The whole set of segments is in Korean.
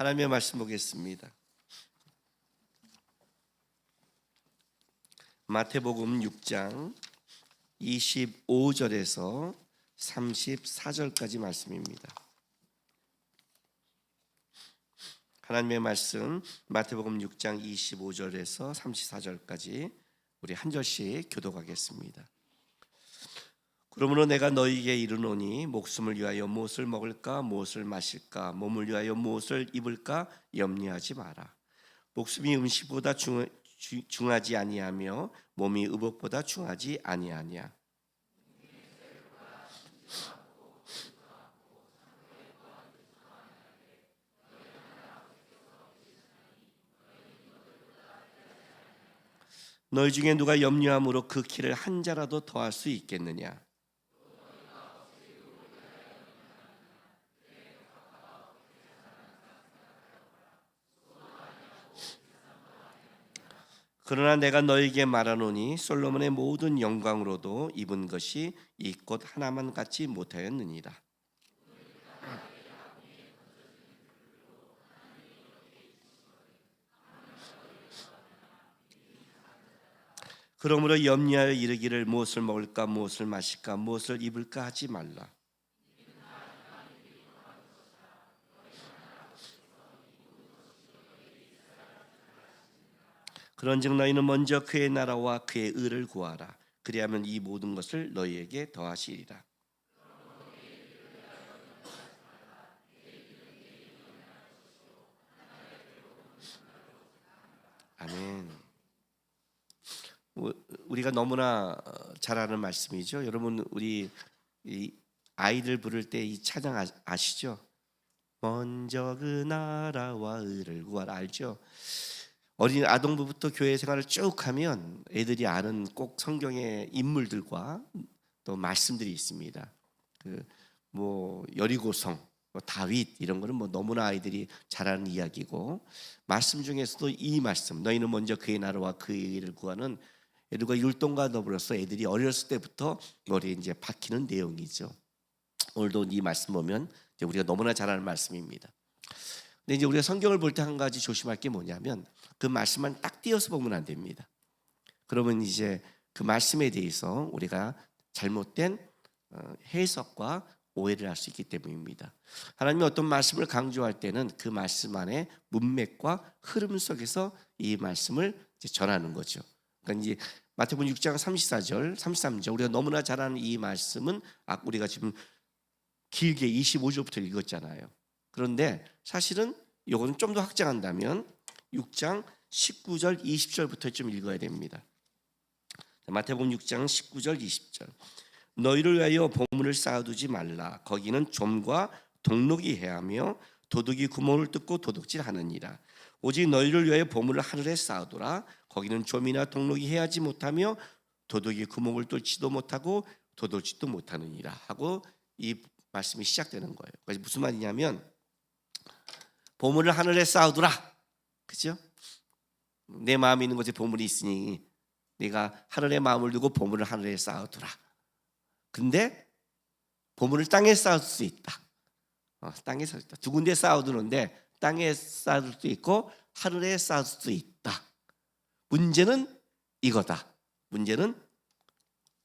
하나님의 말씀 보겠습니다. 마태복음 6장 25절에서 34절까지 말씀입니다. 하나님의 말씀 마태복음 6장 25절에서 34절까지 우리 한 절씩 교독하겠습니다. 그러므로 내가 너희에게 이르노니 목숨을 위하여 무엇을 먹을까 무엇을 마실까 몸을 위하여 무엇을 입을까 염려하지 마라. 목숨이 음식보다 중하지 아니하며 몸이 의복보다 중하지 아니하냐. 너희 중에 누가 염려함으로 그 키를 한 자라도 더할 수 있겠느냐. 그러나 내가 너희에게 말하노니 솔로몬의 모든 영광으로도 입은 것이 이 꽃 하나만 같지 못하였느니라. 그러므로 염려하여 이르기를 무엇을 먹을까 무엇을 마실까 무엇을 입을까 하지 말라. 그런즉 너희는 먼저 그의 나라와 그의 의를 구하라. 그리하면 이 모든 것을 너희에게 더하시리라. 아멘. 우리가 너무나 잘 아는 말씀이죠. 여러분 우리 이 아이들 부를 때 이 찬양 아시죠? 먼저 그 나라와 의를 구하라 알죠? 어린 아동부부터 교회 생활을 쭉 하면 애들이 아는 꼭 성경의 인물들과 또 말씀들이 있습니다. 여리고성, 다윗 이런 거는 너무나 아이들이 잘 아는 이야기고 말씀 중에서도 이 말씀 너희는 먼저 그의 나라와 그의 의를 구하는 애들과 율동과 더불어서 애들이 어렸을 때부터 머리에 이제 박히는 내용이죠. 오늘도 이 말씀 보면 이제 우리가 너무나 잘 아는 말씀입니다. 근데 이제 우리가 성경을 볼 때 한 가지 조심할 게 뭐냐면 그 말씀만 딱 띄어서 보면 안 됩니다. 그러면 이제 그 말씀에 대해서 우리가 잘못된 해석과 오해를 할 수 있기 때문입니다. 하나님이 어떤 말씀을 강조할 때는 그 말씀 안에 문맥과 흐름 속에서 이 말씀을 이제 전하는 거죠. 그러니까 이제 마태복음 6장 34절, 33절 우리가 너무나 잘 아는 이 말씀은 우리가 지금 길게 25절부터 읽었잖아요. 그런데 사실은 이거는 좀 더 확장한다면 6장 19절, 20절부터 좀 읽어야 됩니다. 마태복음 6장 19절, 20절. 너희를 위하여 보물을 쌓아두지 말라. 거기는 좀과 동록이 해하며 도둑이 구멍을 뚫고 도둑질하느니라. 오직 너희를 위하여 보물을 하늘에 쌓아두라. 거기는 좀이나 동록이 해하지 못하며 도둑이 구멍을 뚫지도 못하고 도둑질도 못하느니라 하고 이 말씀이 시작되는 거예요. 그래서 무슨 말이냐면 보물을 하늘에 쌓아두라. 그죠? 내 마음에 있는 곳에 보물이 있으니 내가 하늘에 마음을 두고 보물을 하늘에 쌓아두라. 근데 보물을 땅에 쌓을 수 있다. 땅에 쌓을 수 있다. 두 군데 쌓아두는데 땅에 쌓을 수도 있고 하늘에 쌓을 수도 있다. 문제는 이거다. 문제는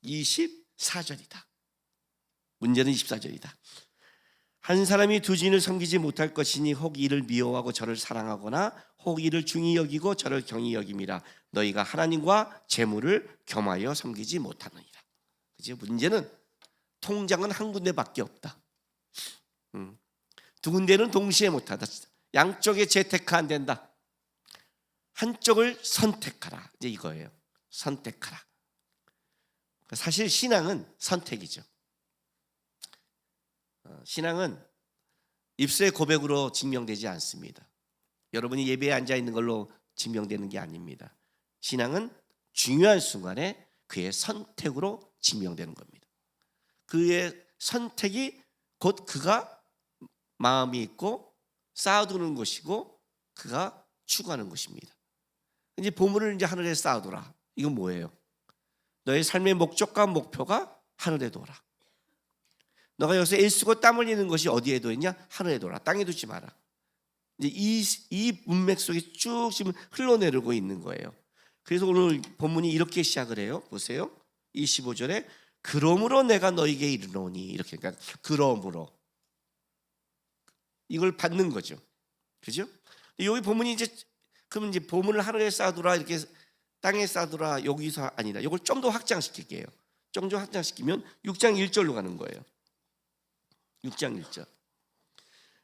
24절이다. 문제는 24절이다. 한 사람이 두 주인을 섬기지 못할 것이니 혹 이를 미워하고 저를 사랑하거나 혹 이를 중히 여기고 저를 경히 여김이라. 너희가 하나님과 재물을 겸하여 섬기지 못하느니라. 그죠? 문제는 통장은 한 군데밖에 없다. 두 군데는 동시에 못하다. 양쪽에 재테크 안 된다. 한쪽을 선택하라. 이제 이거예요. 선택하라. 사실 신앙은 선택이죠. 신앙은 입술의 고백으로 증명되지 않습니다. 여러분이 예배에 앉아 있는 걸로 증명되는 게 아닙니다. 신앙은 중요한 순간에 그의 선택으로 증명되는 겁니다. 그의 선택이 곧 그가 마음이 있고 쌓아두는 것이고 그가 추구하는 것입니다. 이제 보물을 이제 하늘에 쌓아두라. 이건 뭐예요? 너의 삶의 목적과 목표가 하늘에 둬라. 너가 여기서 애쓰고 땀 흘리는 것이 어디에 둬 있냐? 하늘에 둬라. 땅에 두지 마라. 이제 이 문맥 속에 쭉 지금 흘러내리고 있는 거예요. 그래서 오늘 본문이 이렇게 시작을 해요. 보세요. 25절에 그러므로 내가 너에게 이르노니, 이렇게, 그러니까 그러므로 이걸 받는 거죠. 그죠? 여기 본문이 이제, 그러면 이제 보물을 하늘에 쌓아두라, 이렇게 땅에 쌓아두라, 여기서 아니라 이걸 좀 더 확장시킬게요. 좀 더 확장시키면 6장 1절로 가는 거예요. 6장 1절.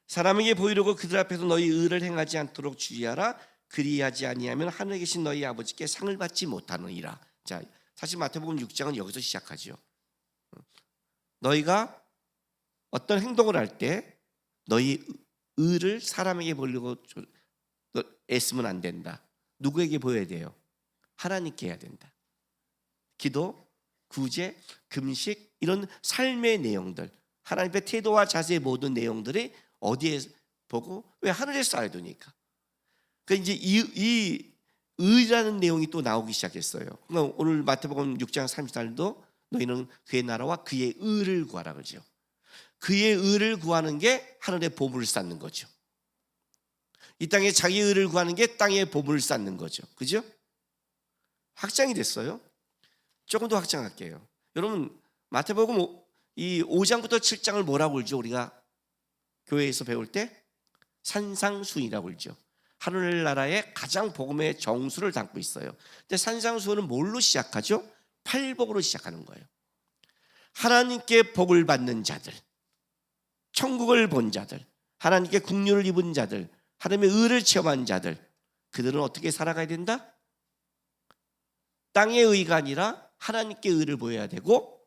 사람에게 보이려고 그들 앞에서 너희 의를 행하지 않도록 주의하라. 그리하지 아니하면 하늘에 계신 너희 아버지께 상을 받지 못하느니라. 자, 사실 마태복음 6장은 여기서 시작하죠. 너희가 어떤 행동을 할 때 너희 의를 사람에게 보이려고 애쓰면 안 된다. 누구에게 보여야 돼요? 하나님께 해야 된다. 기도, 구제, 금식, 이런 삶의 내용들, 하나님의 태도와 자세의 모든 내용들이 어디에 보고, 왜 하늘에 쌓아야 되니까. 그러니까 이제 이 의라는 내용이 또 나오기 시작했어요. 그러니까 오늘 마태복음 6장 30절도 너희는 그의 나라와 그의 의를 구하라 그러죠. 그의 의를 구하는 게 하늘의 보물을 쌓는 거죠. 이 땅에 자기 의를 구하는 게 땅의 보물을 쌓는 거죠. 그죠? 확장이 됐어요. 조금 더 확장할게요. 여러분, 마태복음 이 5장부터 7장을 뭐라고 그러죠? 우리가 교회에서 배울 때 산상수훈이라고 그러죠. 하늘나라의 가장 복음의 정수를 담고 있어요. 근데 산상수훈은 뭘로 시작하죠? 팔복으로 시작하는 거예요. 하나님께 복을 받는 자들, 천국을 본 자들, 하나님께 국류를 입은 자들, 하나님의 의를 체험한 자들, 그들은 어떻게 살아가야 된다? 땅의 의가 아니라 하나님께 의를 보여야 되고,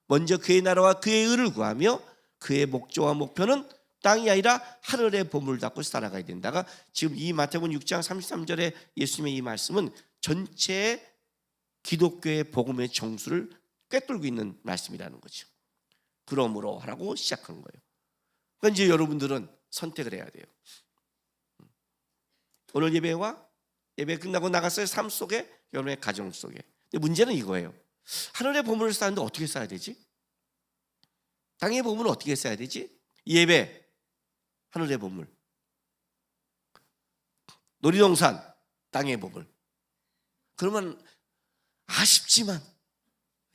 먼저 그의 나라와 그의 의를 구하며 그의 목적과 목표는 땅이 아니라 하늘의 보물을 갖고 살아가야 된다가 지금 이 마태복음 6장 33절에 예수님의 이 말씀은 전체 기독교의 복음의 정수를 꿰뚫고 있는 말씀이라는 거죠. 그러므로 하라고 시작한 거예요. 그러니까 이제 여러분들은 선택을 해야 돼요. 오늘 예배 끝나고 나갔어요. 삶 속에, 여러분의 가정 속에. 근데 문제는 이거예요. 하늘의 보물을 쌓는데 어떻게 쌓아야 되지? 땅의 보물은 어떻게 쌓아야 되지? 예배, 하늘의 보물. 놀이동산, 땅의 보물. 그러면 아쉽지만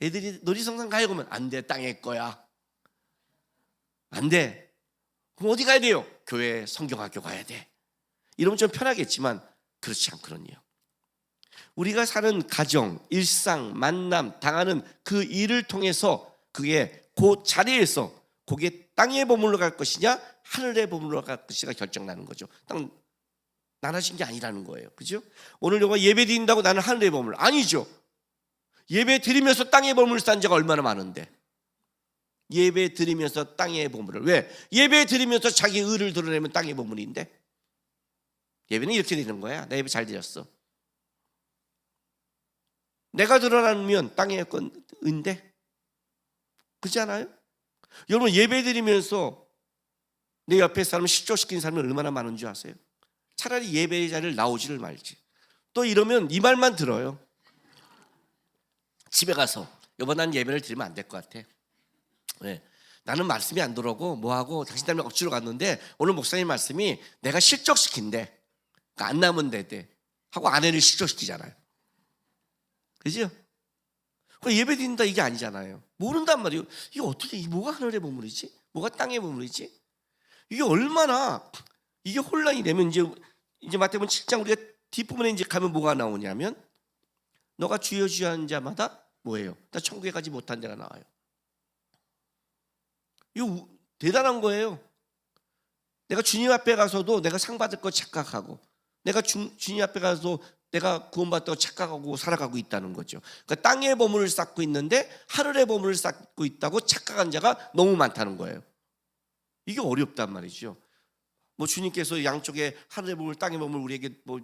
애들이 놀이동산 가요 그러면 안 돼, 땅의 거야. 안 돼. 그럼 어디 가야 돼요? 교회, 성경학교 가야 돼. 이러면 좀 편하겠지만 그렇지 않거든요. 우리가 사는 가정, 일상, 만남, 당하는 그 일을 통해서 그게 그 자리에서 그게 땅의 보물로 갈 것이냐 하늘의 보물로 갈 것이냐 결정나는 거죠. 딱 나눠진 게 아니라는 거예요. 그죠? 오늘 여가 예배 드린다고 나는 하늘의 보물 아니죠. 예배 드리면서 땅의 보물을 쌓은 자가 얼마나 많은데. 예배 드리면서 땅의 보물을, 왜? 예배 드리면서 자기 의를 드러내면 땅의 보물인데. 예배는 이렇게 되는 거야. 나 예배 잘 드렸어. 내가 드러나면 땅의 건인데, 그렇지 않아요? 여러분, 예배 드리면서 내 옆에 사람을 실족시킨 사람이 얼마나 많은 줄 아세요? 차라리 예배 자리를 나오지를 말지. 또 이러면 이 말만 들어요. 집에 가서 여보 난 예배를 드리면 안 될 것 같아. 왜? 나는 말씀이 안 들어오고 뭐하고 당신 때문에 억지로 갔는데 오늘 목사님 말씀이 내가 실족시킨대. 그러니까 안 나면 되대 하고 아내를 실족시키잖아요. 그죠? 예배 드린다 이게 아니잖아요. 모른단 말이에요. 이게 어떻게, 뭐가 하늘의 보물이지? 뭐가 땅의 보물이지? 이게 얼마나 이게 혼란이 되면 이제 마태복음 7장 우리가 뒷부분에 이제 가면 뭐가 나오냐면 너가 주여 주여 하는 자마다 뭐예요? 다 천국에 가지 못한 자가 나와요. 이거 대단한 거예요. 내가 주님 앞에 가서도 내가 상 받을 거 착각하고, 내가 주님 앞에 가서 내가 구원받다고 착각하고 살아가고 있다는 거죠. 그러니까 땅의 보물을 쌓고 있는데 하늘의 보물을 쌓고 있다고 착각한 자가 너무 많다는 거예요. 이게 어렵단 말이죠. 뭐 주님께서 양쪽에 하늘의 보물, 땅의 보물 우리에게 뭐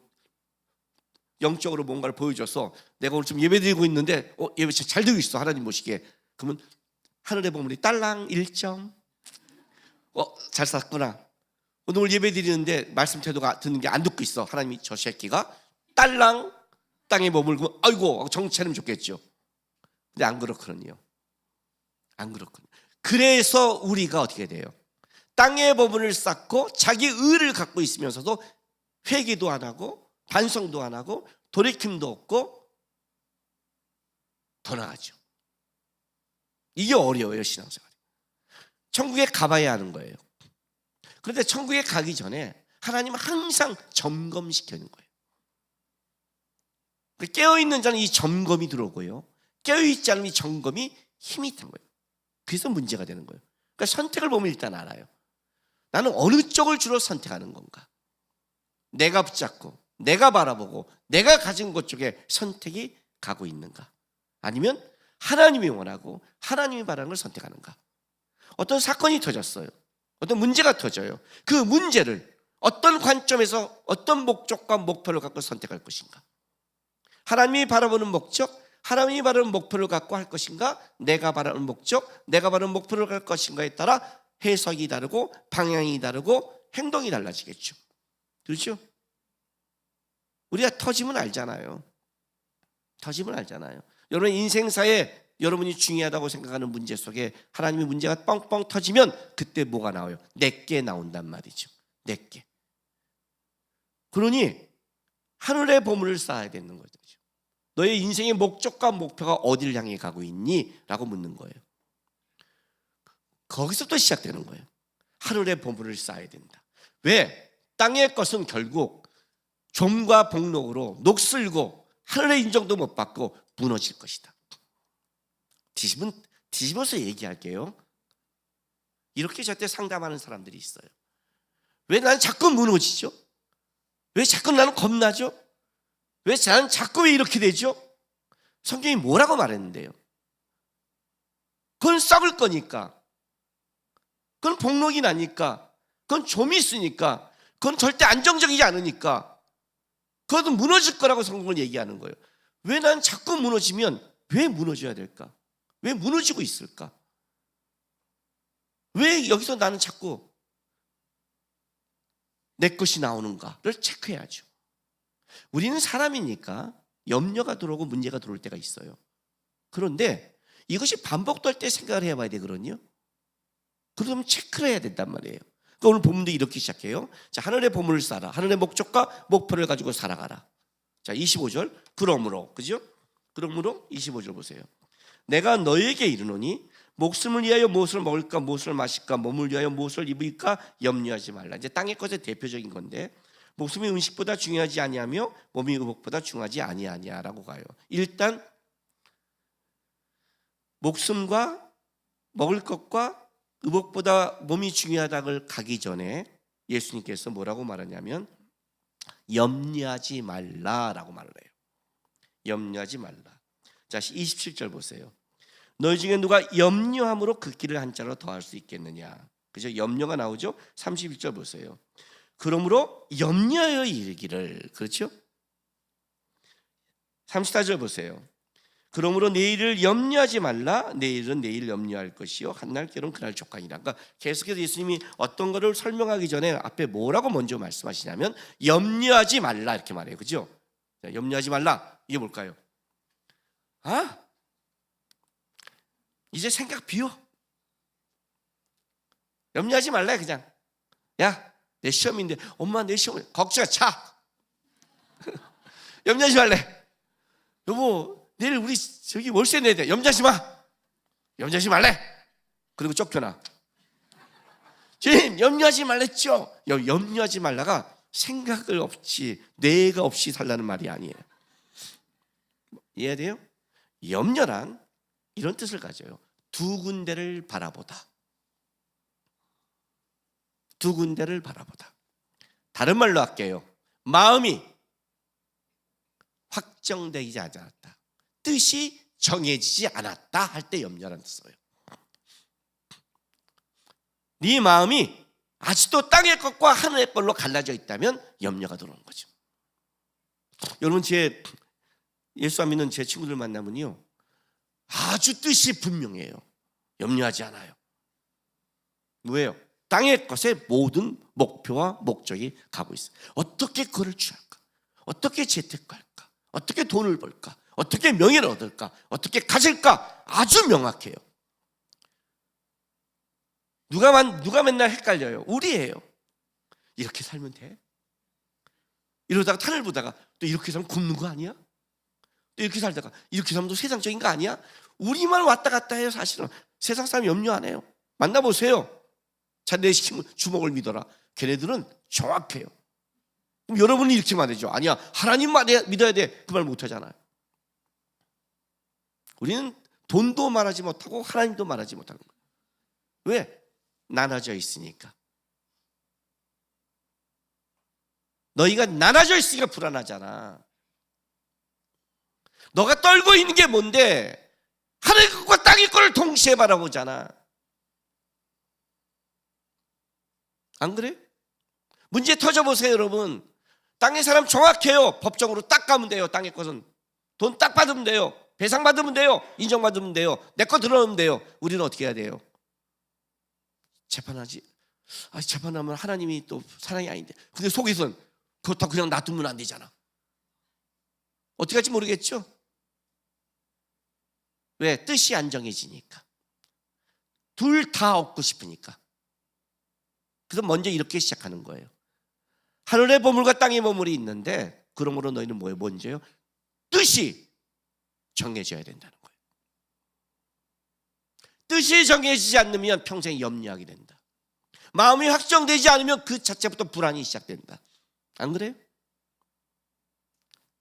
영적으로 뭔가를 보여줘서 내가 오늘 좀 예배드리고 있는데 예배 잘 드리고 있어 하나님 보시기에. 그러면 하늘의 보물이 딸랑 1점. 잘 쌌구나. 오늘 예배드리는데 말씀 태도가 듣는 게 안 듣고 있어. 하나님이 저 새끼가 딸랑 땅에 머물고 아이고 정체는 좋겠죠. 근데 안 그렇거든요. 안 그렇거든요. 그래서 우리가 어떻게 돼요? 땅의 보물을 쌓고 자기 의를 갖고 있으면서도 회개도 안 하고 반성도 안 하고 돌이킴도 없고 더 나아가죠. 이게 어려워요, 신앙생활이. 천국에 가봐야 하는 거예요. 그런데 천국에 가기 전에 하나님은 항상 점검시키는 거예요. 깨어있는 자는 이 점검이 들어오고요, 깨어있지 않으면 이 점검이 힘이 탄 거예요. 그래서 문제가 되는 거예요. 그러니까 선택을 보면 일단 알아요. 나는 어느 쪽을 주로 선택하는 건가? 내가 붙잡고 내가 바라보고 내가 가진 것 쪽에 선택이 가고 있는가? 아니면 하나님이 원하고 하나님이 바라는 걸 선택하는가? 어떤 사건이 터졌어요. 어떤 문제가 터져요. 그 문제를 어떤 관점에서 어떤 목적과 목표를 갖고 선택할 것인가? 하나님이 바라보는 목적, 하나님이 바라는 목표를 갖고 할 것인가? 내가 바라는 목적, 내가 바라는 목표를 할 것인가에 따라 해석이 다르고 방향이 다르고 행동이 달라지겠죠. 그렇죠? 우리가 터지면 알잖아요. 터지면 알잖아요. 여러분 인생사에 여러분이 중요하다고 생각하는 문제 속에 하나님의 문제가 뻥뻥 터지면 그때 뭐가 나와요? 내게 나온단 말이죠. 내게. 그러니 하늘의 보물을 쌓아야 되는 거죠. 너의 인생의 목적과 목표가 어디를 향해 가고 있니? 라고 묻는 거예요. 거기서부터 시작되는 거예요. 하늘의 보물을 쌓아야 된다. 왜? 땅의 것은 결국 좀과 복록으로 녹슬고 하늘의 인정도 못 받고 무너질 것이다. 뒤집어서 얘기할게요. 이렇게 저한테 상담하는 사람들이 있어요. 왜 나는 자꾸 무너지죠? 왜 자꾸 나는 겁나죠? 왜 나는 자꾸 왜 이렇게 되죠? 성경이 뭐라고 말했는데요? 그건 썩을 거니까, 그건 복록이 나니까, 그건 좀이 있으니까, 그건 절대 안정적이지 않으니까, 그것도 무너질 거라고 성경을 얘기하는 거예요. 왜 난 자꾸 무너지면 왜 무너져야 될까? 왜 무너지고 있을까? 왜 여기서 나는 자꾸 내 것이 나오는가를 체크해야죠. 우리는 사람이니까 염려가 들어오고 문제가 들어올 때가 있어요. 그런데 이것이 반복될 때 생각을 해봐야 되거든요. 그러면 체크를 해야 된단 말이에요. 그러니까 오늘 본문도 이렇게 시작해요. 자, 하늘의 보물을 쌓아라. 하늘의 목적과 목표를 가지고 살아가라. 자, 25절. 그러므로, 그죠? 그러므로 25절 보세요. 내가 너에게 이르노니 목숨을 위하여 무엇을 먹을까, 무엇을 마실까, 몸을 위하여 무엇을 입을까 염려하지 말라. 이제 땅의 것의 대표적인 건데, 목숨이 음식보다 중요하지 아니하며 몸이 의복보다 중요하지 아니하냐라고 가요. 일단 목숨과 먹을 것과 의복보다 몸이 중요하다고 가기 전에 예수님께서 뭐라고 말하냐면 염려하지 말라라고 말을 해요. 염려하지 말라. 자, 27절 보세요. 너희 중에 누가 염려함으로 그 길을 한자로 더할 수 있겠느냐. 그죠? 염려가 나오죠. 31절 보세요. 그러므로 염려하여 이르기를. 그렇죠? 34절 보세요. 그러므로 내일을 염려하지 말라. 내일은 내일 염려할 것이요 한날 괴로운 그날 족하니라. 그러니까 계속해서 예수님이 어떤 거를 설명하기 전에 앞에 뭐라고 먼저 말씀하시냐면 염려하지 말라 이렇게 말해요. 그죠? 자, 염려하지 말라. 이게 뭘까요? 이제 생각 비워. 염려하지 말라 그냥. 야, 내 시험인데 엄마 내 시험 걱정 차. 염려하지 말래. 여보 내일 우리 저기 월세 내야 돼. 염려하지 마. 염려하지 말래. 그리고 쫓겨나. 주님 염려하지 말랬죠. 염려하지 말라가 생각을 없이 뇌가 없이 살라는 말이 아니에요. 이해돼요? 염려란 이런 뜻을 가져요. 두 군데를 바라보다. 두 군데를 바라보다. 다른 말로 할게요. 마음이 확정되지 않았다. 뜻이 정해지지 않았다 할 때 염려라는 뜻을 써요. 네 마음이 아직도 땅의 것과 하늘의 걸로 갈라져 있다면 염려가 들어오는 거죠. 여러분 예수 안 믿는 제 친구들 만나면요 아주 뜻이 분명해요. 염려하지 않아요. 왜요? 땅의 것에 모든 목표와 목적이 가고 있어요. 어떻게 그걸 취할까? 어떻게 재테크할까? 어떻게 돈을 벌까? 어떻게 명예를 얻을까? 어떻게 가질까? 아주 명확해요. 누가 맨날 헷갈려요? 우리예요. 이렇게 살면 돼? 이러다가 탄을 보다가 또 이렇게 살면 굶는 거 아니야? 또 이렇게 살다가 이렇게 살면 또 세상적인 거 아니야? 우리만 왔다 갔다 해요. 사실은 세상 사람 염려 안 해요. 만나보세요. 자, 내 시키면 주먹을 믿어라. 걔네들은 정확해요. 그럼 여러분이 이렇게 말해죠. 아니야, 하나님 믿어야 돼. 그 말 못하잖아요. 우리는 돈도 말하지 못하고 하나님도 말하지 못하는 거예요. 왜? 나눠져 있으니까. 너희가 나눠져 있으니까 불안하잖아. 너가 떨고 있는 게 뭔데? 하늘의 것과 땅의 것을 동시에 바라보잖아. 안 그래? 문제 터져보세요, 여러분. 땅의 사람 정확해요. 법적으로 딱 가면 돼요. 땅의 것은 돈 딱 받으면 돼요. 배상 받으면 돼요. 인정받으면 돼요. 내 거 들어오면 돼요. 우리는 어떻게 해야 돼요? 재판하지. 재판하면 하나님이 또 사랑이 아닌데. 근데 속에서는 그렇다고 그냥 놔두면 안 되잖아. 어떻게 할지 모르겠죠? 왜? 뜻이 안 정해지니까. 둘 다 얻고 싶으니까. 그래서 먼저 이렇게 시작하는 거예요. 하늘의 보물과 땅의 보물이 있는데 그러므로 너희는 뭐예요? 먼저요? 뜻이 정해져야 된다는 거예요. 뜻이 정해지지 않으면 평생 염려하게 된다. 마음이 확정되지 않으면 그 자체부터 불안이 시작된다. 안 그래요?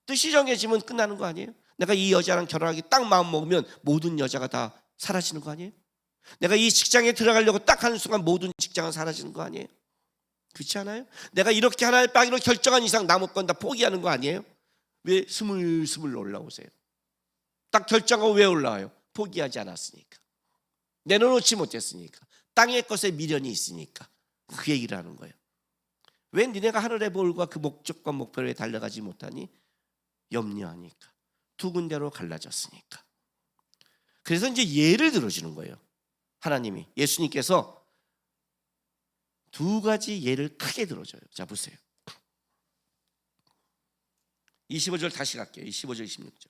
뜻이 정해지면 끝나는 거 아니에요? 내가 이 여자랑 결혼하기 딱 마음 먹으면 모든 여자가 다 사라지는 거 아니에요? 내가 이 직장에 들어가려고 딱 하는 순간 모든 직장은 사라지는 거 아니에요? 그렇지 않아요? 내가 이렇게 하나를 빠기로 결정한 이상 남은 건 다 포기하는 거 아니에요? 왜 스물스물 올라오세요? 딱 결정하고 왜 올라와요? 포기하지 않았으니까. 내려놓지 못했으니까. 땅의 것에 미련이 있으니까. 그 얘기를 하는 거예요. 왜 니네가 하늘의 볼과 그 목적과 목표에 달려가지 못하니? 염려하니까. 두 군데로 갈라졌으니까. 그래서 이제 예를 들어주는 거예요. 하나님이, 예수님께서 두 가지 예를 크게 들어줘요. 자, 보세요. 25절 다시 갈게요. 25절 26절.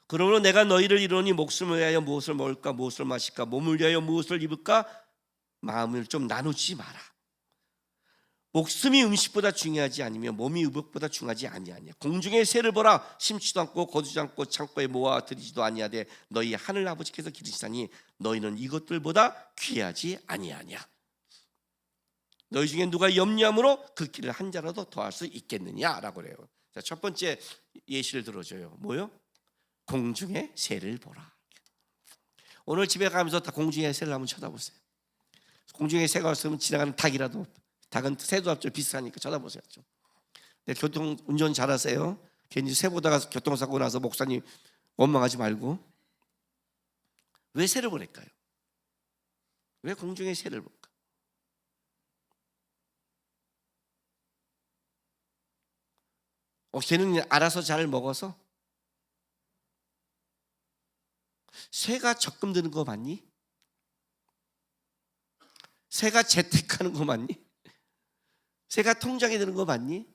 그러므로 내가 너희를 이루니 목숨을 위하여 무엇을 먹을까 무엇을 마실까 몸을 위하여 무엇을 입을까 마음을 좀 나누지 마라. 목숨이 음식보다 중요하지 아니며 몸이 의복보다 중요하지 아니하냐. 공중의 새를 보라. 심지도 않고 거두지 않고 창고에 모아 들이지도 아니하되 너희 하늘 아버지께서 기르시다니 너희는 이것들보다 귀하지 아니하냐. 너희 중에 누가 염려함으로 그 길을 한 자라도 더할 수 있겠느냐라고 그래요. 자, 첫 번째 예시를 들어줘요. 뭐요? 공중의 새를 보라. 오늘 집에 가면서 다 공중의 새를 한번 쳐다보세요. 공중의 새가 없으면 지나가는 닭이라도, 닭은 새도 앞쪽 비슷하니까 쳐다보세요. 좀. 네, 교통 운전 잘하세요. 괜히 새 보다가 교통사고 나서 목사님 원망하지 말고. 왜 새를 보낼까요? 왜 공중의 새를 볼까? 걔는 알아서 잘 먹어서? 새가 적금 드는 거 맞니? 새가 재테크하는 거 맞니? 새가 통장에 드는 거 맞니?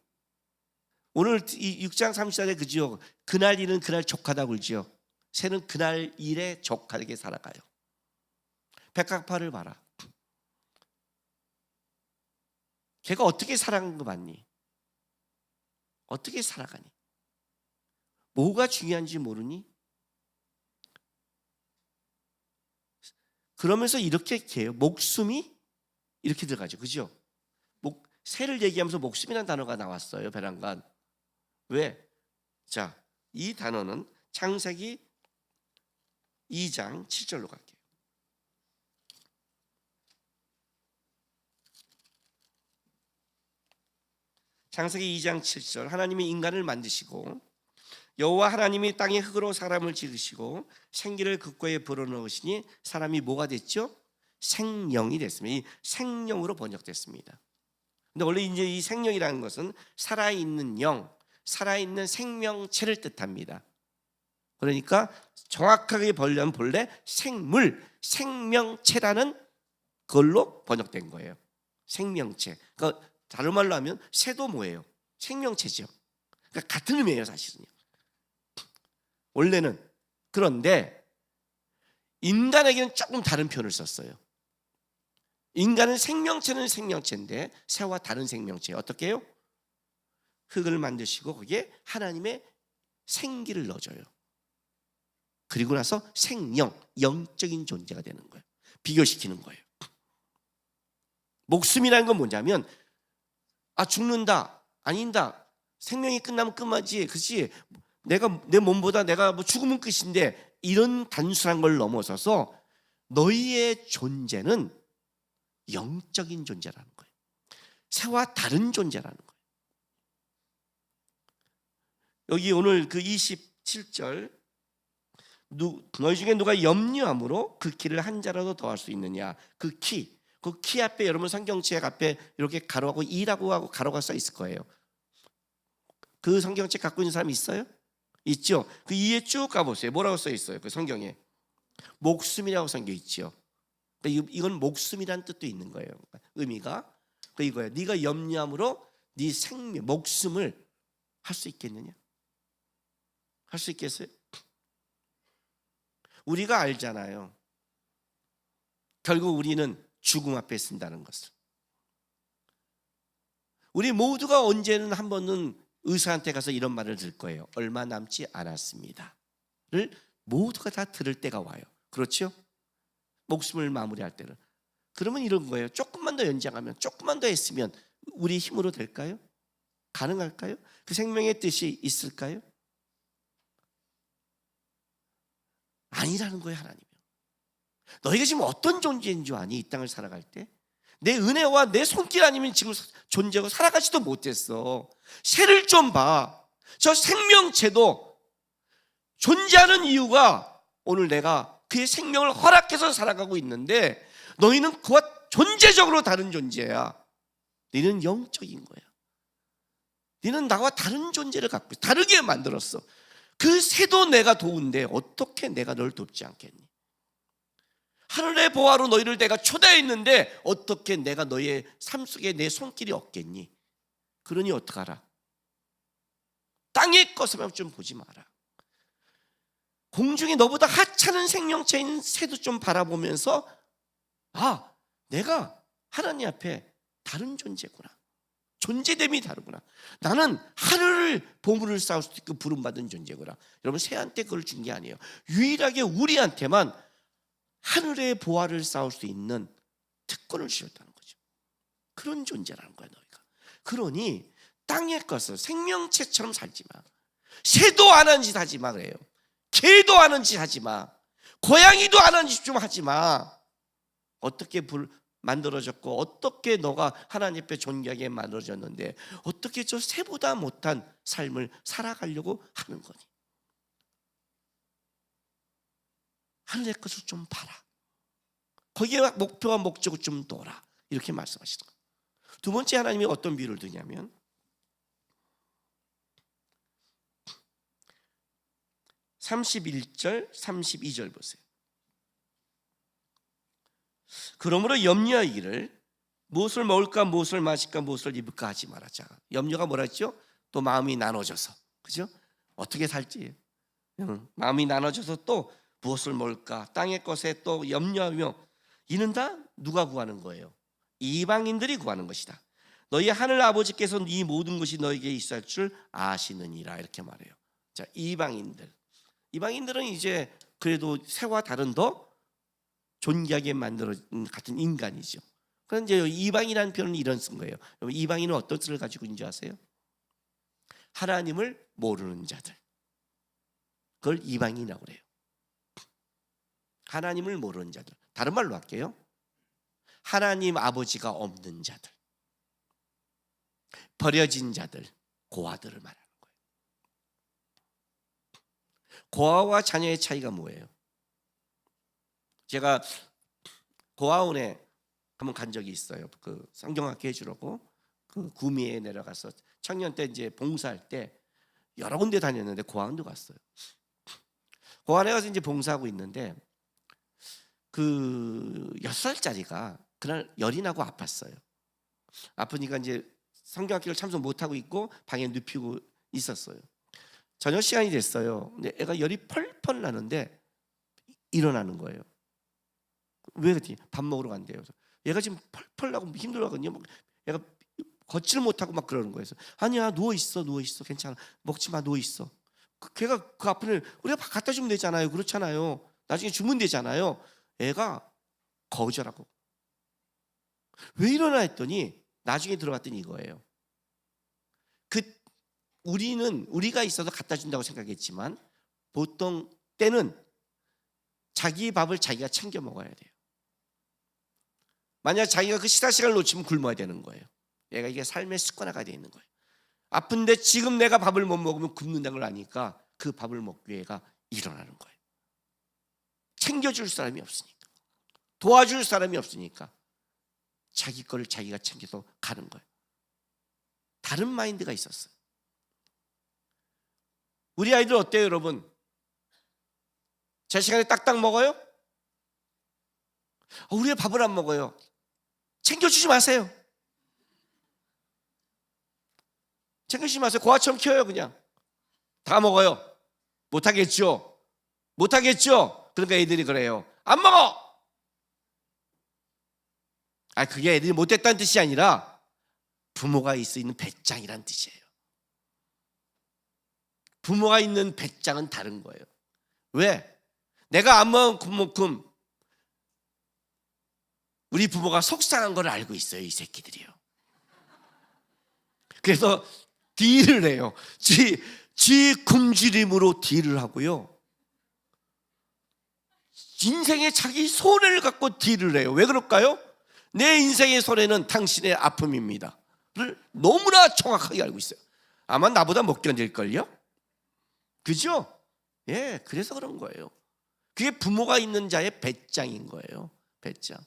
오늘 6장 34절에 그지요. 그날 일은 그날 족하다고 그러지요. 새는 그날 일에 족하게 살아가요. 백합화를 봐라. 걔가 어떻게 살아가는 거 맞니? 어떻게 살아가니? 뭐가 중요한지 모르니? 그러면서 이렇게 해요. 목숨이 이렇게 들어가죠. 그죠? 새를 얘기하면서 목숨이라는 단어가 나왔어요. 베란간. 왜? 자, 이 단어는 창세기 2장 7절로 갈게요. 창세기 2장 7절. 하나님이 인간을 만드시고 여호와 하나님이 땅의 흙으로 사람을 지으시고 생기를 그 코에 불어넣으시니 사람이 뭐가 됐죠? 생령이 됐습니다. 이 생령으로 번역됐습니다. 근데 원래 이제 이 생령이라는 것은 살아있는 영, 살아있는 생명체를 뜻합니다. 그러니까 정확하게 번역하면 본래 생물, 생명체라는 걸로 번역된 거예요. 생명체. 그러니까 다른 말로 하면 새도 뭐예요? 생명체죠. 그러니까 같은 의미예요, 사실은요. 원래는. 그런데 인간에게는 조금 다른 표현을 썼어요. 인간은 생명체는 생명체인데 새와 다른 생명체 어떻게 해요? 흙을 만드시고 거기에 하나님의 생기를 넣어줘요. 그리고 나서 생명, 영적인 존재가 되는 거예요. 비교시키는 거예요. 목숨이라는 건 뭐냐면 죽는다, 아닌다, 생명이 끝나면 끝마지, 그렇지? 내가 내 몸보다 내가 뭐 죽으면 끝인데 이런 단순한 걸 넘어서서 너희의 존재는 영적인 존재라는 거예요. 새와 다른 존재라는 거예요. 여기 오늘 그 27절 너희 중에 누가 염려함으로 그 키를 한 자라도 더할 수 있느냐. 그 키 앞에 여러분 성경책 앞에 이렇게 가로하고 2라고 하고 가로가 써 있을 거예요. 그 성경책 갖고 있는 사람 있어요? 있죠. 그 2에 쭉 가보세요. 뭐라고 써 있어요? 그 성경에 목숨이라고 생겨 있죠. 이건 목숨이란 뜻도 있는 거예요. 의미가 이거예요. 네가 염려함으로 네 생명, 목숨을 할 수 있겠느냐? 할 수 있겠어요? 우리가 알잖아요. 결국 우리는 죽음 앞에 쓴다는 것을. 우리 모두가 언제는 한 번은 의사한테 가서 이런 말을 들을 거예요. 얼마 남지 않았습니다를 모두가 다 들을 때가 와요. 그렇죠? 목숨을 마무리할 때는. 그러면 이런 거예요. 조금만 더 연장하면, 조금만 더 했으면 우리 힘으로 될까요? 가능할까요? 그 생명의 뜻이 있을까요? 아니라는 거예요. 하나님은. 너희가 지금 어떤 존재인 줄 아니? 이 땅을 살아갈 때 내 은혜와 내 손길 아니면 지금 존재하고 살아가지도 못했어. 새를 좀 봐. 저 생명체도 존재하는 이유가 오늘 내가 그의 생명을 허락해서 살아가고 있는데 너희는 그와 존재적으로 다른 존재야. 너희는 영적인 거야. 너희는 나와 다른 존재를 갖고 있어. 다르게 만들었어. 그 새도 내가 도운데 어떻게 내가 널 돕지 않겠니? 하늘의 보화로 너희를 내가 초대했는데 어떻게 내가 너희의 삶 속에 내 손길이 없겠니? 그러니 어떡하라? 땅의 것만 좀 보지 마라. 공중에 너보다 하찮은 생명체인 새도 좀 바라보면서 내가 하나님 앞에 다른 존재구나. 존재됨이 다르구나. 나는 하늘을 보물을 쌓을 수도 있고 부름받은 존재구나. 여러분 새한테 그걸 준 게 아니에요. 유일하게 우리한테만 하늘의 보화를 쌓을 수 있는 특권을 주셨다는 거죠. 그런 존재라는 거야 너희가. 그러니 땅의 것을 생명체처럼 살지 마. 새도 안 하는 짓 하지 마 그래요. 개도 안 하는 짓 하지 마. 고양이도 안 하는 짓 좀 하지 마. 어떻게 만들어졌고 어떻게 너가 하나님 앞에 존귀하게 만들어졌는데 어떻게 저 새보다 못한 삶을 살아가려고 하는 거니? 하늘의 것을 좀 봐라. 거기에 목표와 목적을 좀 둬라. 이렇게 말씀하시는 거예요. 두 번째 하나님이 어떤 비유를 드냐면 31절 32절 보세요. 그러므로 염려하기를 무엇을 먹을까 무엇을 마실까 무엇을 입을까 하지 말아자. 염려가 뭐라 했죠? 또 마음이 나눠져서, 그죠? 어떻게 살지 마음이 나눠져서 또 무엇을 먹을까 땅의 것에 또 염려하며 이는 다 누가 구하는 거예요? 이방인들이 구하는 것이다. 너희 하늘 아버지께서 이 모든 것이 너에게 있을 줄 아시느니라 이렇게 말해요. 자, 이방인들은 이제 그래도 새와 다른 더 존귀하게 만들어진 같은 인간이죠. 그런데 이제 이방이라는 표현은 이런 쓴 거예요. 이방인은 어떤 뜻을 가지고 있는지 아세요? 하나님을 모르는 자들. 그걸 이방인이라고 그래요. 하나님을 모르는 자들. 다른 말로 할게요. 하나님 아버지가 없는 자들, 버려진 자들, 고아들을 말하는 거예요. 고아와 자녀의 차이가 뭐예요? 제가 고아원에 한번 간 적이 있어요. 그 성경학교 해주려고 그 구미에 내려가서 청년 때 이제 봉사할 때 여러 군데 다녔는데 고아원도 갔어요. 고아원에 가서 이제 봉사하고 있는데 그 6살짜리가 그날 열이 나고 아팠어요. 아프니까 이제 성경학교를 참석 못하고 있고 방에 눕히고 있었어요. 저녁 시간이 됐어요. 근데 애가 열이 펄펄 나는데 일어나는 거예요. 왜 그랬더니 밥 먹으러 간대요. 얘가 지금 펄펄 나고 힘들어하거든요. 막 얘가 걷지를 못하고 막 그러는 거예요. 아니야, 누워 있어, 괜찮아, 먹지 마, 누워 있어. 걔가 그 아픈 애를 우리가 갖다 주면 되잖아요. 그렇잖아요. 나중에 주면 되잖아요. 애가 거절하고. 왜 이러나 했더니 나중에 들어봤더니 이거예요. 우리가 있어서 갖다 준다고 생각했지만 보통 때는 자기 밥을 자기가 챙겨 먹어야 돼요. 만약 자기가 그 식사 시간을 놓치면 굶어야 되는 거예요. 얘가 이게 삶의 습관화가 되어 있는 거예요. 아픈데 지금 내가 밥을 못 먹으면 굶는다는 걸 아니까 그 밥을 먹기 위해 얘가 일어나는 거예요. 챙겨줄 사람이 없으니까, 도와줄 사람이 없으니까 자기 거를 자기가 챙겨서 가는 거예요. 다른 마인드가 있었어요. 우리 아이들 어때요, 여러분? 제 시간에 딱딱 먹어요? 우리 애 밥을 안 먹어요. 챙겨주지 마세요. 챙겨주지 마세요. 고아처럼 키워요. 그냥 다 먹어요. 못하겠죠. 그러니까 애들이 그래요. 안 먹어. 그게 애들이 못했다는 뜻이 아니라 부모가 있는 배짱이란 뜻이에요. 부모가 있는 배짱은 다른 거예요. 왜? 내가 안 먹은 그만큼 우리 부모가 속상한 걸 알고 있어요. 이 새끼들이요. 그래서 딜을 해요. 지 굶주림으로 딜을 하고요. 인생에 자기 손해를 갖고 딜을 해요. 왜 그럴까요? 내 인생의 손해는 당신의 아픔입니다 를 너무나 정확하게 알고 있어요. 아마 나보다 못 견딜걸요? 그죠? 예, 그래서 그런 거예요. 그게 부모가 있는 자의 배짱인 거예요. 배짱.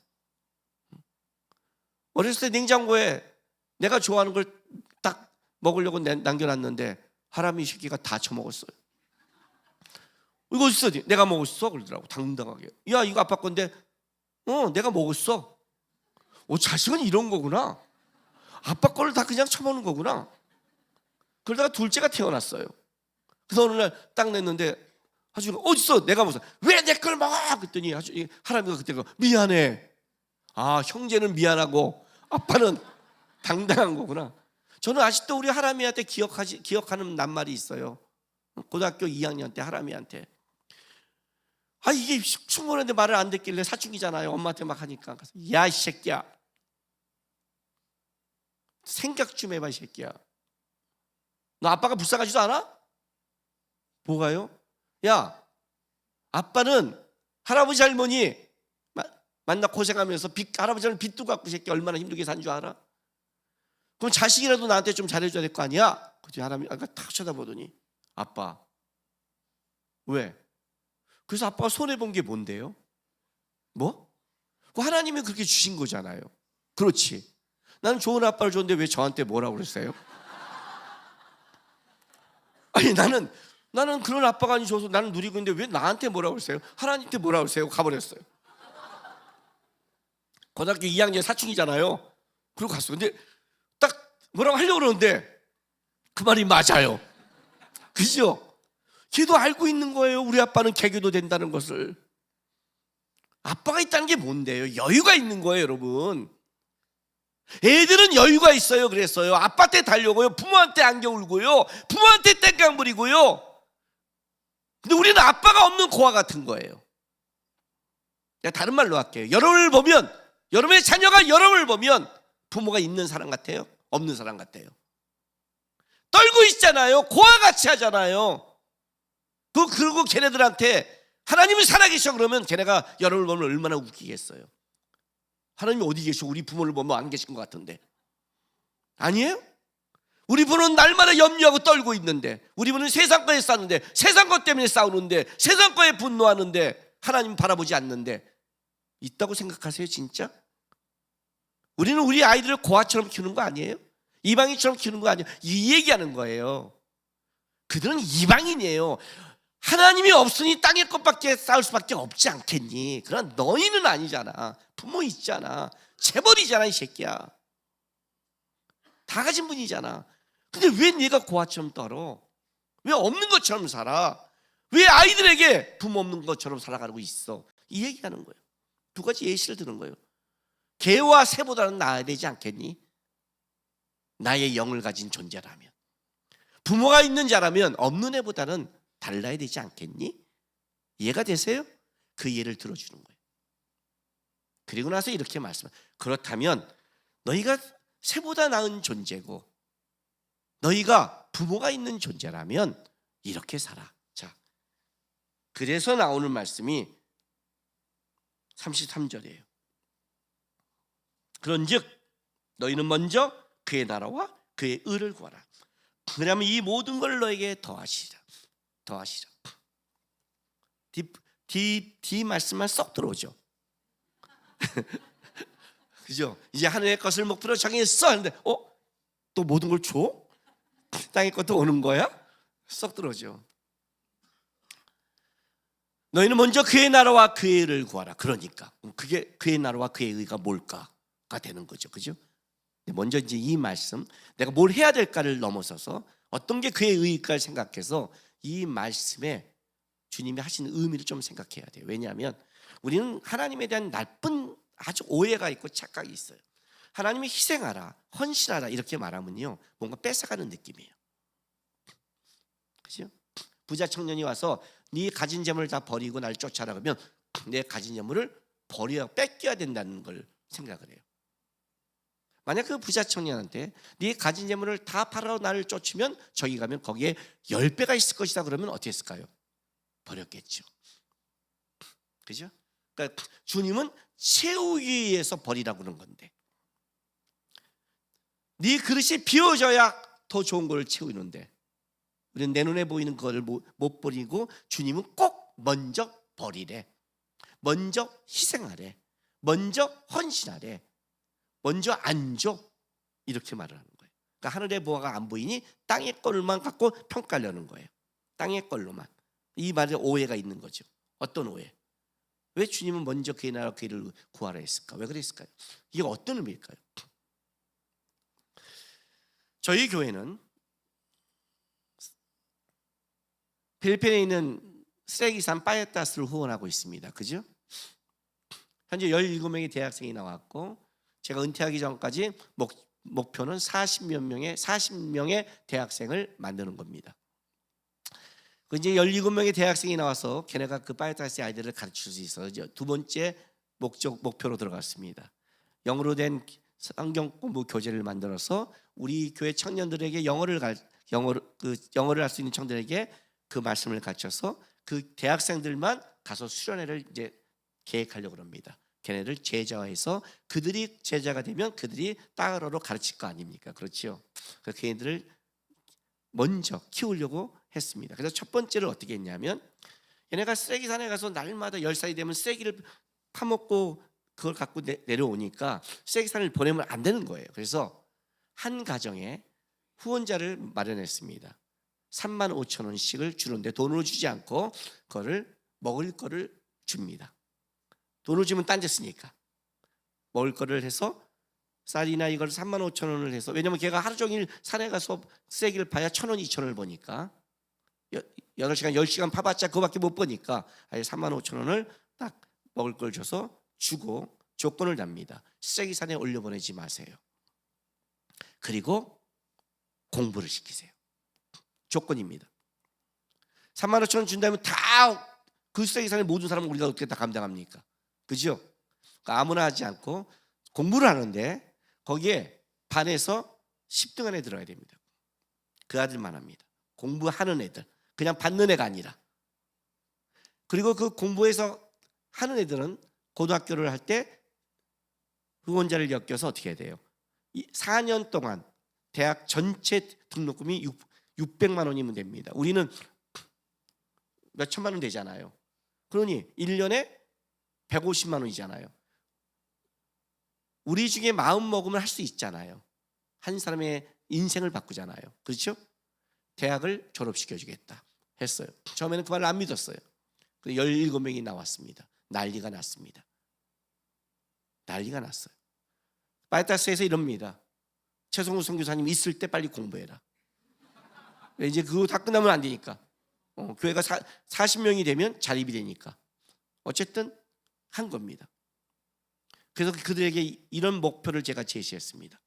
어렸을 때 냉장고에 내가 좋아하는 걸 딱 먹으려고 남겨놨는데 하람이 새끼가 다 처먹었어요. 이거 어딨어? 내가 먹었어? 그러더라고. 당당하게. 야, 이거 아빠 건데. 내가 먹었어. 자식은 이런 거구나. 아빠 거를 다 그냥 처먹는 거구나. 그러다가 둘째가 태어났어요. 그래서 어느 날 딱 냈는데 하중이가 어딨어? 내가 먹었어. 왜 내 걸 먹어? 그랬더니 하람이가 그때 미안해. 형제는 미안하고 아빠는 당당한 거구나. 저는 아직도 우리 하람이한테 기억하는 낱말이 있어요. 고등학교 2학년 때 하람이한테 이게 충분한데 말을 안 듣길래 사춘기잖아요. 엄마한테 막 하니까 야, 이 새끼야, 생각 좀 해봐. 이 새끼야, 너 아빠가 불쌍하지도 않아? 뭐가요? 야, 아빠는 할아버지 할머니 만나 고생하면서 할아버지는 빚도 갚고 이 새끼 얼마나 힘들게 산 줄 알아? 그럼 자식이라도 나한테 좀 잘해줘야 될 거 아니야? 그때 할아버지가 탁 쳐다보더니 아빠, 왜? 그래서 아빠가 손해본 게 뭔데요? 뭐? 하나님이 그렇게 주신 거잖아요. 그렇지. 나는 좋은 아빠를 줬는데 왜 저한테 뭐라고 그랬어요? 나는 그런 아빠가 아니셔서 나는 누리고 있는데 왜 나한테 뭐라고 그랬어요? 하나님한테 뭐라고 그랬어요? 가버렸어요. 고등학교 2학년 사춘기잖아요. 그리고 갔어요. 근데 딱 뭐라고 하려고 그러는데 그 말이 맞아요. 그죠? 걔도 알고 있는 거예요. 우리 아빠는 개교도 된다는 것을. 아빠가 있다는 게 뭔데요? 여유가 있는 거예요, 여러분. 애들은 여유가 있어요. 그랬어요. 아빠한테 달려고요. 부모한테 안겨 울고요. 부모한테 땡깡 부리고요. 근데 우리는 아빠가 없는 고아 같은 거예요. 다른 말로 할게요. 여러분의 자녀가 여러분을 보면 부모가 있는 사람 같아요? 없는 사람 같아요? 떨고 있잖아요. 고아같이 하잖아요. 그리고 걔네들한테 하나님은 살아계셔 그러면 걔네가 여러분을 보면 얼마나 웃기겠어요. 하나님이 어디 계셔? 우리 부모를 보면 안 계신 것 같은데. 아니에요? 우리 부모는 날마다 염려하고 떨고 있는데, 우리 부모는 세상 거에 싸우는데, 세상 것 때문에 싸우는데, 세상 거에 분노하는데 하나님 바라보지 않는데 있다고 생각하세요? 진짜? 우리는 우리 아이들을 고아처럼 키우는 거 아니에요? 이방인처럼 키우는 거 아니에요? 이 얘기하는 거예요. 그들은 이방인이에요. 하나님이 없으니 땅의 것밖에 쌓을 수밖에 없지 않겠니? 그러나 너희는 아니잖아. 부모 있잖아. 재벌이잖아, 이 새끼야. 다 가진 분이잖아. 근데 왜 네가 고아처럼 떨어? 왜 없는 것처럼 살아? 왜 아이들에게 부모 없는 것처럼 살아가고 있어? 이 얘기하는 거예요. 두 가지 예시를 드는 거예요. 개와 새보다는 나아야 되지 않겠니? 나의 영을 가진 존재라면. 부모가 있는 자라면 없는 애보다는 달라야 되지 않겠니? 이해가 되세요? 그 이해를 들어주는 거예요. 그리고 나서 이렇게 말씀해요. 그렇다면 너희가 새보다 나은 존재고 너희가 부모가 있는 존재라면 이렇게 살아. 자, 그래서 나오는 말씀이 33절이에요. 그런즉 너희는 먼저 그의 나라와 그의 의를 구하라. 그러면 이 모든 걸 너에게 더하시라. 뒤 말씀만 쏙 들어오죠. 그죠? 이제 하늘의 것을 목표로 정했어 하는데 또 모든 걸 줘? 땅의 것도 오는 거야? 쏙 들어오죠. 너희는 먼저 그의 나라와 그의 의를 구하라. 그러니까 그게 그의 나라와 그의 의가 뭘까가 되는 거죠. 그죠? 먼저 이제 이 말씀, 내가 뭘 해야 될까를 넘어서서 어떤 게 그의 의일까를 생각해서 이 말씀에 주님이 하신 의미를 좀 생각해야 돼요. 왜냐하면 우리는 하나님에 대한 나쁜 아주 오해가 있고 착각이 있어요. 하나님이 희생하라, 헌신하라 이렇게 말하면요 뭔가 뺏어가는 느낌이에요. 그죠? 부자 청년이 와서 네 가진 재물을 다 버리고 날 쫓아라 그러면 내 가진 재물을 뺏겨야 된다는 걸 생각을 해요. 만약 그 부자 청년한테 네 가진 재물을 다 팔아 나를 쫓으면 저기 가면 거기에 10배가 있을 것이다 그러면 어떻게 했을까요? 버렸겠죠. 그죠? 그러니까 주님은 채우기 위해서 버리라고 그러는 건데 네 그릇이 비워져야 더 좋은 걸 채우는데 우리는 내 눈에 보이는 거를 못 버리고 주님은 꼭 먼저 버리래. 먼저 희생하래. 먼저 헌신하래. 먼저 안 줘. 이렇게 말을 하는 거예요. 그러니까 하늘의 보화가 안 보이니 땅의 걸만 갖고 평가하려는 거예요. 땅의 걸로만. 이 말에 오해가 있는 거죠. 어떤 오해? 왜 주님은 먼저 그의 나라와 그의 의를 구하라 했을까? 왜 그랬을까요? 이게 어떤 의미일까요? 저희 교회는 필리핀에 있는 쓰레기산 파이타스를 후원하고 있습니다. 그죠? 현재 17명의 대학생이 나왔고 제가 은퇴하기 전까지 목표는 40명의 대학생을 만드는 겁니다. 이제 17명의 대학생이 나와서 걔네가 그 파이타스 아이들을 가르칠 수 있어서 이제 두 번째 목표로 들어갔습니다. 영어로 된 성경 공부 교재를 만들어서 우리 교회 청년들에게 영어를 할 수 있는 청년들에게 그 말씀을 가르쳐서 그 대학생들만 가서 수련회를 이제 계획하려고 합니다. 걔네를 제자화해서 그들이 제자가 되면 그들이 따로로 가르칠 거 아닙니까? 그렇죠? 그래서 걔네들을 먼저 키우려고 했습니다. 그래서 첫 번째를 어떻게 했냐면 얘네가 쓰레기산에 가서 날마다 10살이 되면 쓰레기를 파먹고 그걸 갖고 내려오니까 쓰레기산을 보내면 안 되는 거예요. 그래서 한 가정에 후원자를 마련했습니다. 35,000원씩을 주는데 돈을 주지 않고 그거를 먹을 거를 줍니다. 돈을 주면 딴 데 쓰니까 먹을 거를 해서 쌀이나 이걸 35,000원을 해서 왜냐면 걔가 하루 종일 산에 가서 쓰레기를 파야 1,000원, 2,000원을 버니까 8시간, 10시간 파봤자 그거밖에 못 버니까 아예 35,000원을 딱 먹을 걸 줘서 주고 조건을 납니다. 쓰레기산에 올려보내지 마세요. 그리고 공부를 시키세요. 조건입니다. 35,000원 준다면 다 그 쓰레기산에 모든 사람을 우리가 어떻게 다 감당합니까? 그죠? 그러니까 아무나 하지 않고 공부를 하는데 거기에 반에서 10등 안에 들어야 됩니다. 그 아들만 합니다. 공부하는 애들. 그냥 받는 애가 아니라. 그리고 그 공부해서 하는 애들은 고등학교를 할 때 후원자를 엮여서 어떻게 해야 돼요? 4년 동안 대학 전체 등록금이 600만 원이면 됩니다. 우리는 몇 천만 원 되잖아요. 그러니 1년에 150만 원이잖아요. 우리 중에 마음 먹으면 할 수 있잖아요. 한 사람의 인생을 바꾸잖아요. 그렇죠? 대학을 졸업시켜주겠다 했어요. 처음에는 그 말을 안 믿었어요. 17명이 나왔습니다. 난리가 났습니다. 난리가 났어요. 파이타스에서 이럽니다. 최성우 선교사님 있을 때 빨리 공부해라. 이제 그거 다 끝나면 안 되니까. 교회가 40명이 되면 자립이 되니까. 어쨌든 한 겁니다. 그래서 그들에게 이런 목표를 제가 제시했습니다.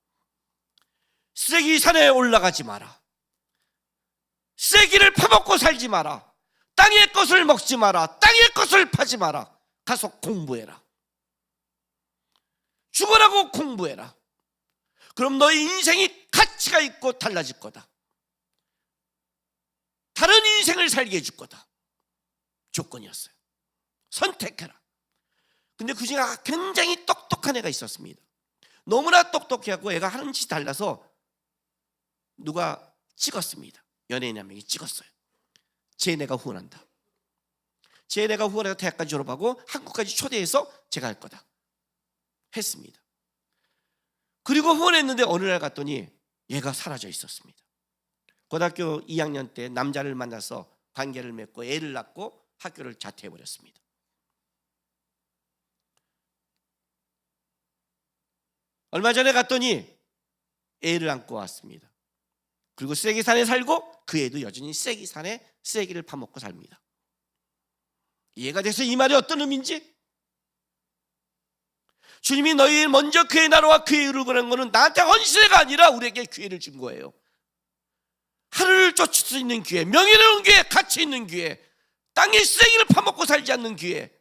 쓰레기 산에 올라가지 마라. 쓰레기를 파먹고 살지 마라. 땅의 것을 먹지 마라. 땅의 것을 파지 마라. 가서 공부해라. 죽어라고 공부해라. 그럼 너의 인생이 가치가 있고 달라질 거다. 다른 인생을 살게 해줄 거다. 조건이었어요. 선택해라. 근데 그 중에 굉장히 똑똑한 애가 있었습니다. 너무나 똑똑해하고 애가 하는 짓이 달라서 누가 찍었습니다. 연예인 한 명이 찍었어요. 쟤네가 후원한다. 쟤네가 후원해서 대학까지 졸업하고 한국까지 초대해서 제가 할 거다 했습니다. 그리고 후원했는데 어느 날 갔더니 얘가 사라져 있었습니다. 고등학교 2학년 때 남자를 만나서 관계를 맺고 애를 낳고 학교를 자퇴해버렸습니다. 얼마 전에 갔더니 애를 안고 왔습니다. 그리고 쓰레기산에 살고 그 애도 여전히 쓰레기산에 쓰레기를 파먹고 삽니다. 이해가 돼서 이 말이 어떤 의미인지? 주님이 너희 먼저 그의 나라와 그의 의를 구하는 것은 나한테 헌신회가 아니라 우리에게 기회를 준 거예요. 하늘을 쫓을 수 있는 기회, 명예로운 기회, 가치 있는 기회, 땅의 쓰레기를 파먹고 살지 않는 기회.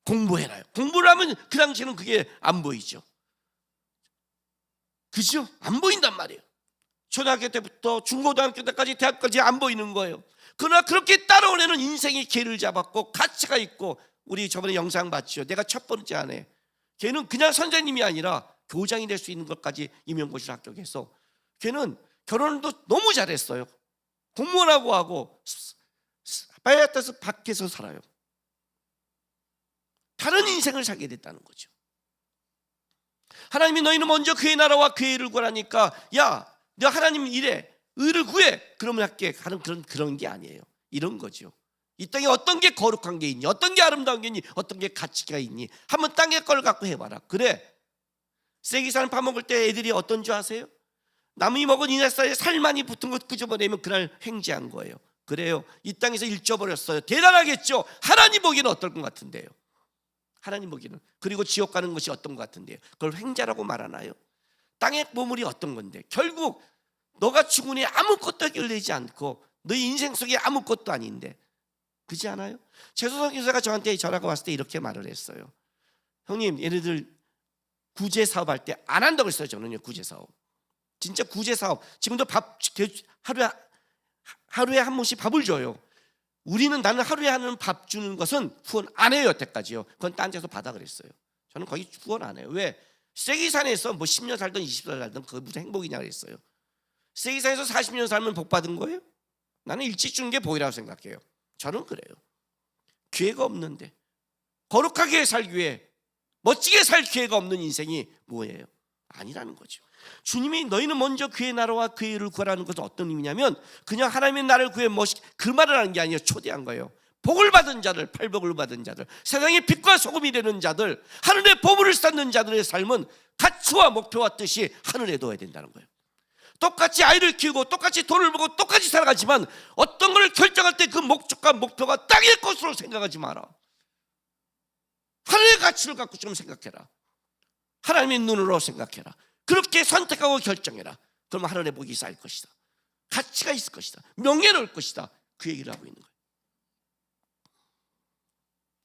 공부해라요. 공부를 하면 그 당시에는 그게 안 보이죠. 그죠? 안 보인단 말이에요. 초등학교 때부터 중고등학교 때까지 대학까지 안 보이는 거예요. 그러나 그렇게 따라오는 인생이 개를 잡았고 가치가 있고, 우리 저번에 영상 봤죠. 내가 첫 번째 아내, 걔는 그냥 선생님이 아니라 교장이 될 수 있는 것까지 임용고시를 합격해서 걔는 결혼도 너무 잘했어요. 공무원하고 하고 바이아타스 밖에서 살아요. 다른 인생을 살게 됐다는 거죠. 하나님이 너희는 먼저 그의 나라와 그의 의를 구하라니까, 야, 너 하나님 일해, 의를 구해, 그러면 할게 하는 그런 게 아니에요. 이런 거죠. 이 땅에 어떤 게 거룩한 게 있니? 어떤 게 아름다운 게 있니? 어떤 게 가치가 있니? 한번 땅의 걸 갖고 해봐라. 그래, 쓰레기산 파먹을 때 애들이 어떤 줄 아세요? 남이 먹은 이날사에 살만이 붙은 것 끄집어내면 그날 횡재한 거예요. 그래요, 이 땅에서 잃어버렸어요. 대단하겠죠. 하나님 보기에는 어떨 것 같은데요? 하나님 보기에는. 그리고 지옥 가는 것이 어떤 것 같은데요? 그걸 횡재라고 말하나요? 땅의 보물이 어떤 건데? 결국 너가 죽은 후에 아무것도 해결되지 않고 너희 인생 속에 아무것도 아닌데, 그렇지 않아요? 최소성 교사가 저한테 전화가 왔을 때 이렇게 말을 했어요. 형님, 얘네들 구제 사업 할 때 안 한다고 했어요. 저는요, 구제 사업. 진짜 구제 사업. 지금도 밥 하루에 한 번씩 밥을 줘요. 나는 하루에 하는 밥 주는 것은 후원 안 해요. 여태까지요. 그건 딴 데서 받아 그랬어요. 저는 거의 후원 안 해요. 왜? 쓰레기산에서 뭐 10년 살든 20년 살든 그게 무슨 행복이냐 그랬어요. 쓰레기산에서 40년 살면 복 받은 거예요? 나는 일찍 주는 게 복이라고 생각해요. 저는 그래요. 기회가 없는데, 거룩하게 살기 위해 멋지게 살 기회가 없는 인생이 뭐예요? 아니라는 거죠. 주님이 너희는 먼저 그의 나라와 그의 의를 구하라는 것은 어떤 의미냐면, 그냥 하나님의 나라를 구해 그 말을 하는 게 아니에요. 초대한 거예요. 복을 받은 자들, 팔복을 받은 자들, 세상의 빛과 소금이 되는 자들, 하늘의 보물을 쌓는 자들의 삶은 가치와 목표와 뜻이 하늘에 둬야 된다는 거예요. 똑같이 아이를 키우고 똑같이 돈을 벌고 똑같이 살아가지만 어떤 걸 결정할 때 그 목적과 목표가 땅의 것으로 생각하지 마라. 하늘의 가치를 갖고 좀 생각해라. 하나님의 눈으로 생각해라. 그렇게 선택하고 결정해라. 그러면 하늘의 복이 쌓일 것이다. 가치가 있을 것이다. 명예로울 것이다. 그 얘기를 하고 있는 거예요.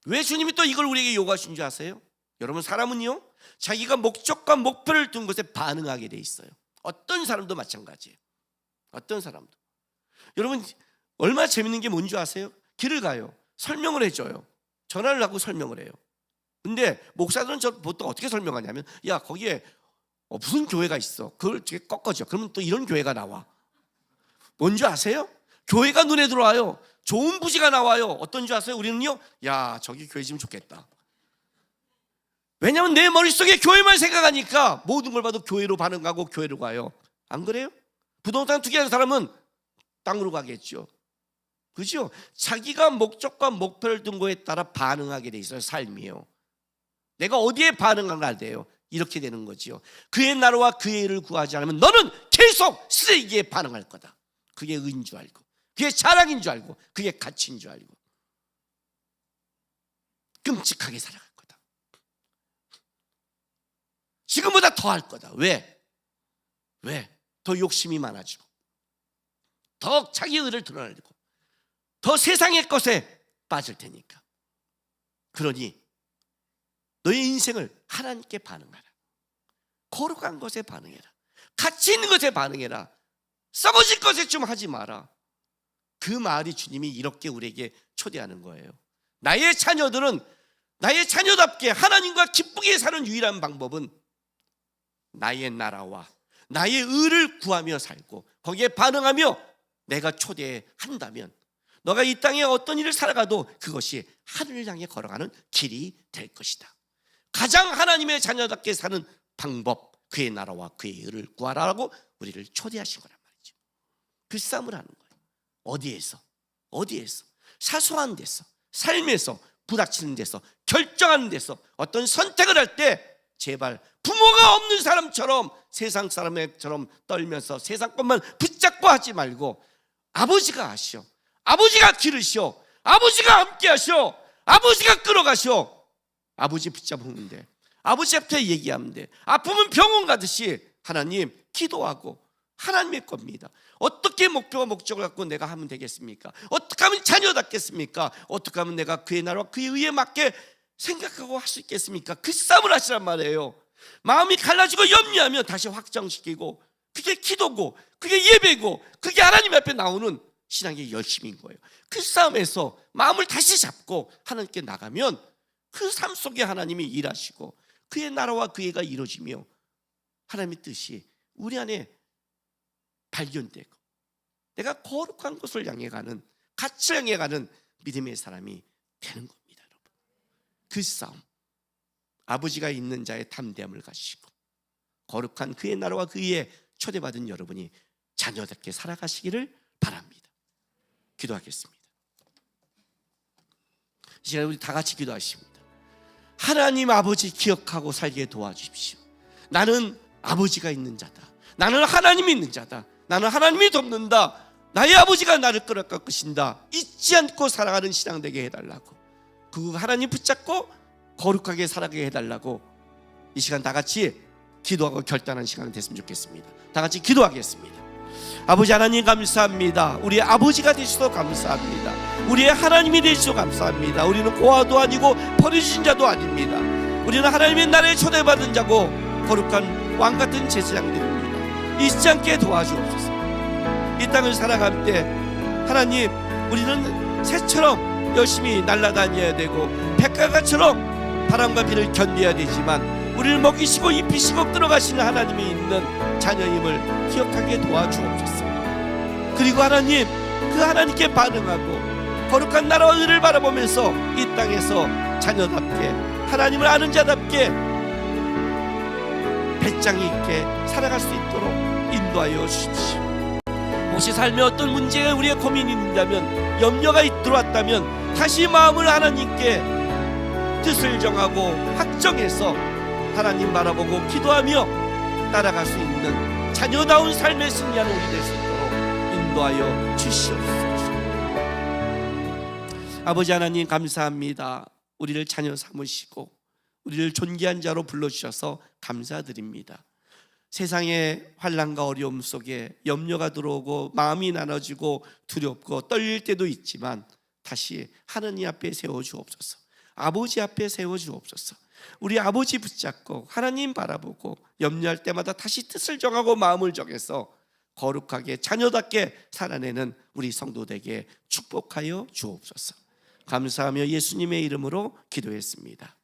왜 주님이 또 이걸 우리에게 요구하신 줄 아세요? 여러분, 사람은요, 자기가 목적과 목표를 둔 것에 반응하게 돼 있어요. 어떤 사람도 마찬가지예요. 어떤 사람도. 여러분, 얼마나 재밌는 게 뭔지 아세요? 길을 가요. 설명을 해줘요. 전화를 하고 설명을 해요. 근데 목사들은 저 보통 어떻게 설명하냐면, 야, 거기에 무슨 교회가 있어. 그걸 꺾어줘. 그러면 또 이런 교회가 나와. 뭔지 아세요? 교회가 눈에 들어와요. 좋은 부지가 나와요. 어떤 줄 아세요? 우리는요, 야, 저기 교회 지면 좋겠다. 왜냐하면 내 머릿속에 교회만 생각하니까 모든 걸 봐도 교회로 반응하고 교회로 가요. 안 그래요? 부동산 투기하는 사람은 땅으로 가겠죠. 그죠? 자기가 목적과 목표를 둔 거에 따라 반응하게 돼 있어요. 삶이요. 내가 어디에 반응하는 돼요? 이렇게 되는 거죠. 그의 나라와 그의 일을 구하지 않으면 너는 계속 쓰레기에 반응할 거다. 그게 의인 줄 알고, 그게 자랑인 줄 알고, 그게 가치인 줄 알고 끔찍하게 살아갈 거다. 지금보다 더 할 거다. 왜? 더 욕심이 많아지고, 더 자기 의를 드러내고, 더 세상의 것에 빠질 테니까. 그러니 너의 인생을 하나님께 반응하라. 거룩한 것에 반응해라. 가치 있는 것에 반응해라. 썩어질 것에 좀 하지 마라. 그 말이 주님이 이렇게 우리에게 초대하는 거예요. 나의 자녀들은 나의 자녀답게 하나님과 기쁘게 사는 유일한 방법은 나의 나라와 나의 의를 구하며 살고 거기에 반응하며 내가 초대한다면 너가 이 땅에 어떤 일을 살아가도 그것이 하늘을 향해 걸어가는 길이 될 것이다. 가장 하나님의 자녀답게 사는 방법, 그의 나라와 그의 의를 구하라고 우리를 초대하신 거란 말이죠. 그 싸움을 하는 거예요. 어디에서 사소한 데서, 삶에서, 부닥치는 데서, 결정하는 데서, 어떤 선택을 할 때 제발 부모가 없는 사람처럼 세상 사람처럼 떨면서 세상 것만 붙잡고 하지 말고 아버지가 하시오, 아버지가 기르시오, 아버지가 함께 하시오, 아버지가 끌어가시오. 아버지 붙잡으면 돼. 아버지 앞에 얘기하면 돼. 아프면 병원 가듯이 하나님 기도하고 하나님의 겁니다. 어떻게 목표와 목적을 갖고 내가 하면 되겠습니까? 어떻게 하면 자녀답겠습니까? 어떻게 하면 내가 그의 나라와 그의 의에 맞게 생각하고 할 수 있겠습니까? 그 싸움을 하시란 말이에요. 마음이 갈라지고 염려하면 다시 확정시키고, 그게 기도고 그게 예배고 그게 하나님 앞에 나오는 신앙의 열심인 거예요. 그 싸움에서 마음을 다시 잡고 하나님께 나가면 그 삶 속에 하나님이 일하시고 그의 나라와 그의 가 이루어지며 하나님의 뜻이 우리 안에 발견되고 내가 거룩한 것을 향해 가는, 가치를 향해 가는 믿음의 사람이 되는 겁니다. 여러분, 그 싸움, 아버지가 있는 자의 담대함을 가지시고 거룩한 그의 나라와 그의 초대받은 여러분이 자녀답게 살아가시기를 바랍니다. 기도하겠습니다. 이 시간에 우리 다 같이 기도하십니다. 하나님 아버지 기억하고 살게 도와주십시오. 나는 아버지가 있는 자다. 나는 하나님이 있는 자다. 나는 하나님이 돕는다. 나의 아버지가 나를 끌어갈 것인다. 잊지 않고 살아가는 신앙 되게 해달라고, 그 하나님 붙잡고 거룩하게 살아가게 해달라고 이 시간 다 같이 기도하고 결단한 시간이 됐으면 좋겠습니다. 다 같이 기도하겠습니다. 아버지 하나님 감사합니다. 우리의 아버지가 되시도 감사합니다. 우리의 하나님이 되시도 감사합니다. 우리는 고아도 아니고 버려진 자도 아닙니다. 우리는 하나님의 나라에 초대받은 자고 거룩한 왕같은 제사장들입니다. 잊지 않게 도와주옵소서. 이 땅을 살아갈 때 하나님, 우리는 새처럼 열심히 날아다녀야 되고 백가가처럼 바람과 비를 견뎌야 되지만 우리를 먹이시고 입히시고 끌어가시는 하나님이 있는 자녀임을 기억하게 도와주옵소서. 그리고 하나님, 그 하나님께 반응하고 거룩한 나라와 의를 바라보면서 이 땅에서 자녀답게 하나님을 아는 자답게 배짱 있게 살아갈 수 있도록 인도하여 주십시오. 혹시 삶에 어떤 문제가 우리의 고민이 있다면, 염려가 들어왔다면 다시 마음을 하나님께 뜻을 정하고 확정해서 하나님 바라보고 기도하며 따라갈 수 있는 자녀다운 삶의 승리하는 우리 될 수 있도록 인도하여 주시옵소서. 아버지 하나님 감사합니다. 우리를 자녀 삼으시고 우리를 존귀한 자로 불러주셔서 감사드립니다. 세상의 환난과 어려움 속에 염려가 들어오고 마음이 나눠지고 두렵고 떨릴 때도 있지만 다시 하느님 앞에 세워주옵소서. 아버지 앞에 세워주옵소서. 우리 아버지 붙잡고 하나님 바라보고 염려할 때마다 다시 뜻을 정하고 마음을 정해서 거룩하게 자녀답게 살아내는 우리 성도되게 축복하여 주옵소서. 감사하며 예수님의 이름으로 기도했습니다.